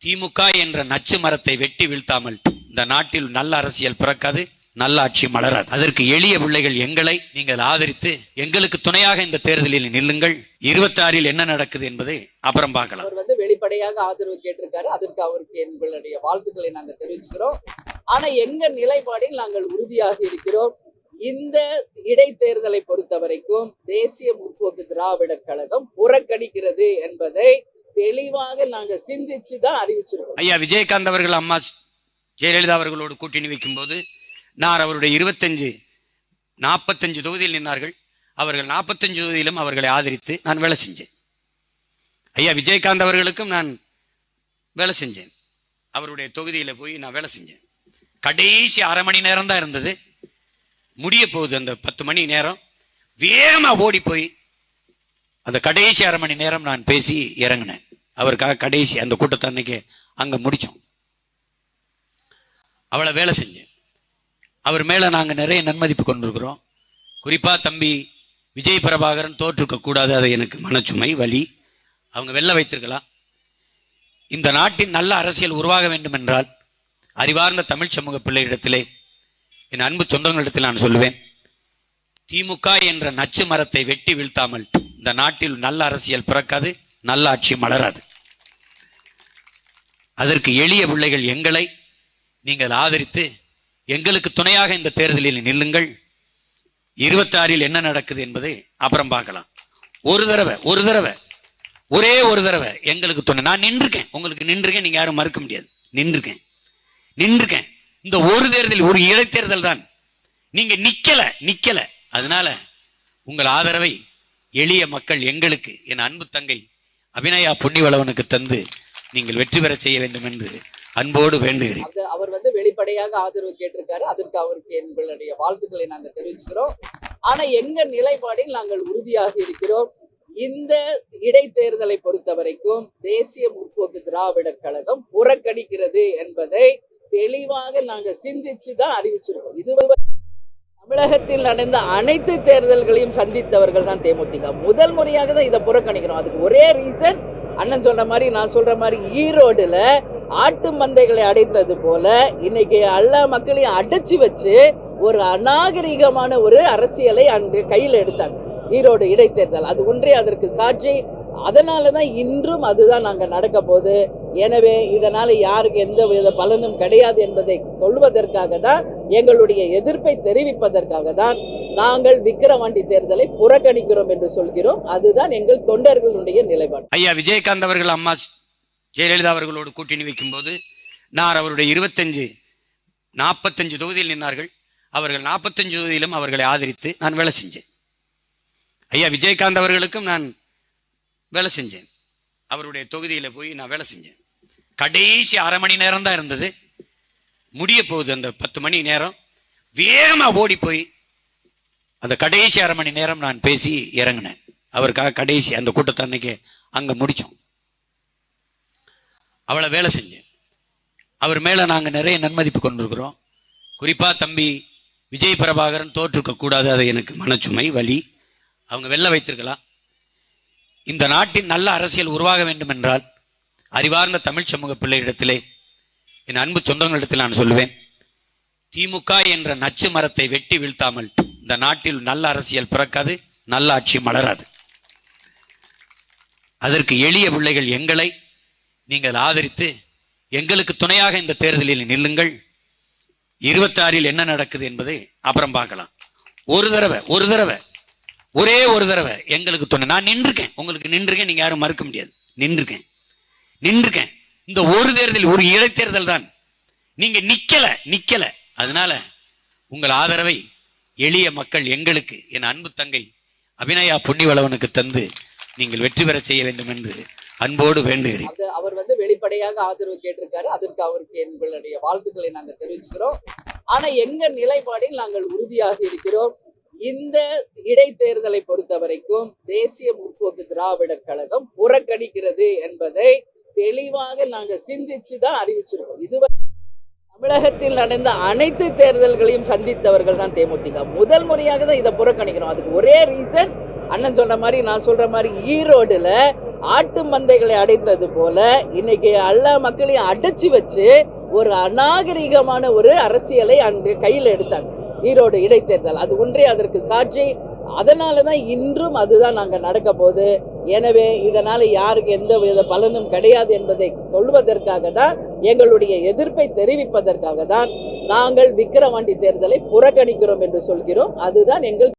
திமுக என்ற நச்சு மரத்தை வெட்டி வீழ்த்தாமல் இந்த நாட்டில் நல்ல அரசியல் பிறக்காது, நல்ல ஆட்சி மலராது. அதற்கு எளிய பிள்ளைகள் எங்களை நீங்கள் ஆதரித்து எங்களுக்கு துணையாக இந்த தேர்தலில் நில்லுங்கள். 26 என்ன நடக்குது என்பதை அப்புறம் பார்க்கலாம். அவர் வெளிப்படையாக ஆதரவு கேட்டிருக்காரு. அதற்கு அவருக்கு எங்களுடைய வாழ்த்துக்களை நாங்கள் தெரிவிச்சுக்கிறோம். ஆனா எங்க நிலைப்பாடில் நாங்கள் உறுதியாக இருக்கிறோம். இந்த இடைத்தேர்தலை பொறுத்த வரைக்கும் தேசிய முற்போக்கு திராவிட கழகம் புறக்கணிக்கிறது என்பதை தெளிவாக நாங்க சிந்திச்சுதான் அறிவிச்சிருக்கோம். ஐயா விஜயகாந்த் அவர்கள் அம்மா ஜெயலலிதா அவர்களோடு கூட்டணி வைக்கும் போது நான் அவருடைய 45 தொகுதியில் நின்றார்கள். அவர்கள் 45 தொகுதியிலும் அவர்களை ஆதரித்து நான் வேலை செஞ்சேன். ஐயா விஜயகாந்த் அவர்களுக்கும் நான் வேலை செஞ்சேன். அவருடைய தொகுதியில போய் நான் வேலை செஞ்சேன். கடைசி அரை மணி நேரம் தான் இருந்தது, முடிய போகுது. அந்த 10 மணி நேரம் வேகமா ஓடி போய் அந்த கடைசி அரை மணி நேரம் நான் பேசி இறங்கினேன். அவருக்காக கடைசி அந்த கூட்டத்தை அன்னைக்கு அங்க முடிச்சோம். அவளை வேலை செஞ்சேன். அவர் மேல நாங்க நிறைய நன்மதிப்பு கொண்டிருக்கிறோம். குறிப்பா தம்பி விஜய் பிரபாகரன் தோற்றுக்க கூடாது, அது எனக்கு மனச்சுமை வலி. அவங்க வெல்ல வைத்திருக்கலாம். இந்த நாட்டின் நல்ல அரசியல் உருவாக வேண்டும் என்றால் அறிவார்ந்த தமிழ் சமூக பிள்ளையிடத்திலே, என் அன்பு சொந்தங்களிடத்தில் நான் சொல்லுவேன், திமுக என்ற நச்சு மரத்தை வெட்டி வீழ்த்தாமல் இந்த நாட்டில் நல்ல அரசியல் பிறக்காது, நல்ல ஆட்சி மலராது. அதற்கு எளிய பிள்ளைகள் எங்களை நீங்கள் ஆதரித்து எங்களுக்கு துணையாக இந்த தேர்தலில் நில்லுங்கள். 26 என்ன நடக்குது என்பதை அப்புறம் பார்க்கலாம். ஒரு தடவை ஒரே ஒரு தடவை எங்களுக்கு துணை. நான் நின்றுக்கேன், உங்களுக்கு நின்றுக்கேன், நீங்க யாரும் மறுக்க முடியாது. நின்றுக்கேன். இந்த ஒரு தேர்தல் ஒரு இடைத்தேர்தல் தான். நீங்க நிக்கல. அதனால உங்கள் ஆதரவை எளிய மக்கள் எங்களுக்கு, என் அன்பு தங்கை அபிநயா பொன்னிவளவனுக்கு தந்து நீங்கள் வெற்றி பெற செய்ய வேண்டும் என்று அன்போடு வேண்டுகிறேன். அவர் வெளிப்படையாக ஆதரவு கேட்டிருக்காரு. அதற்கு அவருக்கு எங்களுடைய வாழ்த்துக்களை நாங்கள் தெரிவிச்சுக்கிறோம். ஆனா எங்க நிலைப்பாடில் நாங்கள் உறுதியாக இருக்கிறோம். இந்த இடைத்தேர்தலை பொறுத்த வரைக்கும் தேசிய முற்போக்கு திராவிட கழகம் புறக்கணிக்கிறது என்பதை தெளிவாக நாங்க சிந்திச்சுதான் அறிவிச்சிருக்கோம். இது தமிழகத்தில் நடந்த அனைத்து தேர்தல்களையும் சந்தித்தவர்கள் தான் தேமுதிக. முதல் முறையாக தான் இதை புறக்கணிக்கிறோம். அதுக்கு ஒரே ரீசன், அண்ணன் சொன்ன மாதிரி நான் சொல்ற மாதிரி ஈரோடுல ஆட்டு மந்தைகளை அடைத்தது போல இன்னைக்கு எல்லா மக்களையும் அடைச்சி வச்சு ஒரு அநாகரிகமான ஒரு அரசியலை அன்று கையில் எடுத்தாங்க. ஈரோடு இடைத்தேர்தல் அது ஒன்றே அதற்கு சாட்சி. அதனாலதான் இன்றும் அதுதான் நாங்க நடக்க போகுது. எனவே இதனால யாருக்கு எந்த வித பலனும் கிடையாது என்பதை சொல்வதற்காக தான், எங்களுடைய எதிர்ப்பை தெரிவிப்பதற்காக தான் நாங்கள் விக்கிரவாண்டி தேர்தலை புறக்கணிக்கிறோம் என்று சொல்கிறோம். அதுதான் எங்கள் தொண்டர்களுடைய நிலைப்பாடு. ஐயா விஜயகாந்த் அவர்கள் அம்மா ஜெயலலிதா அவர்களோடு கூட்டணி வைக்கும் போது நான் அவருடைய 45 தொகுதியில் நின்றார்கள். அவர்கள் 45 தொகுதியிலும் அவர்களை ஆதரித்து நான் வேலை செஞ்சேன். ஐயா விஜயகாந்த் அவர்களுக்கும் நான் வேலை செஞ்சேன். அவருடைய தொகுதியில போய் நான் வேலை செஞ்சேன். கடைசி அரை மணி நேரம் தான் இருந்தது, முடிய போகுது. அந்த 10 மணி நேரம் வேகமா ஓடி போய் அந்த கடைசி அரை மணி நேரம் நான் பேசி இறங்கினேன். அவருக்காக கடைசி அந்த கூட்டத்தை அன்னைக்கு அங்க முடிச்சோம். அவளை வேலை செஞ்சேன். அவர் மேல நாங்க நிறைய நன்மதிப்பு கொண்டிருக்கிறோம். குறிப்பா தம்பி விஜய் பிரபாகரன் தோற்றுக்க கூடாது, அது எனக்கு மனச்சுமை வலி. அவங்க வெல்ல வைத்திருக்கலாம். இந்த நாட்டின் நல்ல அரசியல் உருவாக வேண்டும் என்றால் அறிவார்ந்த தமிழ் சமூக பிள்ளையிடத்திலே, என் அன்பு சொந்தங்களிடத்தில் நான் சொல்லுவேன், திமுக என்ற நச்சு மரத்தை வெட்டி வீழ்த்தாமல் இந்த நாட்டில் நல்ல அரசியல் பிறக்காது, நல்ல ஆட்சி மலராது. அதற்கு எளிய பிள்ளைகள் எங்களை நீங்கள் ஆதரித்து எங்களுக்கு துணையாக இந்த தேர்தலில் நில்லுங்கள். 26 என்ன நடக்குது என்பதை அப்புறம் பார்க்கலாம். ஒரு தடவை ஒரே ஒரு தடவை எங்களுக்கு துணை. நான் நின்றுக்கேன், உங்களுக்கு நின்றுக்கேன், நீங்க யாரும் மறுக்க முடியாது. நின்றுக்கேன். இந்த ஒரு தேர்தல் ஒரு இடைத்தேர்தல் தான். நீங்க நிக்கல. அதனால உங்கள் ஆதரவை எளிய மக்கள் எங்களுக்கு, என் அன்பு தங்கை அபிநயா பொன்னிவளவனுக்கு தந்து நீங்கள் வெற்றி பெற செய்ய வேண்டும் என்று அன்போடு வேண்டுகிறேன். அவர் வெளிப்படையாக ஆதரவு கேட்டிருக்காரு. அதற்கு அவருக்கு எங்களுடைய வாழ்த்துக்களை நாங்கள் தெரிவிச்சுக்கிறோம். ஆனா எங்க நிலைப்பாடில் நாங்கள் உறுதியாக இருக்கிறோம். இந்த இடைத்தேர்தலை பொறுத்த வரைக்கும் தேசிய முற்போக்கு திராவிட கழகம் புறக்கணிக்கிறது என்பதை தெளிவாக நாங்க சிந்திச்சுதான் அறிவிச்சிருக்கோம். இது தமிழகத்தில் நடந்த அனைத்து தேர்தல்களையும் சந்தித்தவர்கள் தான் தேமுதிக. முதல் முறையாக தான் இதை புறக்கணிக்கிறோம். அதுக்கு ஒரே ரீசன், அண்ணன் சொன்ன மாதிரி நான் சொல்ற மாதிரி ஈரோடுல ஆட்டு மந்தைகளை அடைத்தது போல இன்னைக்கு எல்லா மக்களையும் அடைச்சி வச்சு ஒரு அநாகரிகமான ஒரு அரசியலை அன்று கையில் எடுத்தாங்க. ஈரோடு இடைத்தேர்தல் அது ஒன்றே அதற்கு சாட்சி. அதனாலதான் இன்றும் அதுதான் நாங்க நடக்க போகுது. எனவே இதனால யாருக்கு எந்த வித பலனும் கிடையாது என்பதை சொல்வதற்காக தான், எங்களுடைய எதிர்ப்பை தெரிவிப்பதற்காக தான் நாங்கள் விக்கிரவாண்டி தேர்தலை புறக்கணிக்கிறோம் என்று சொல்கிறோம். அதுதான் எங்கள்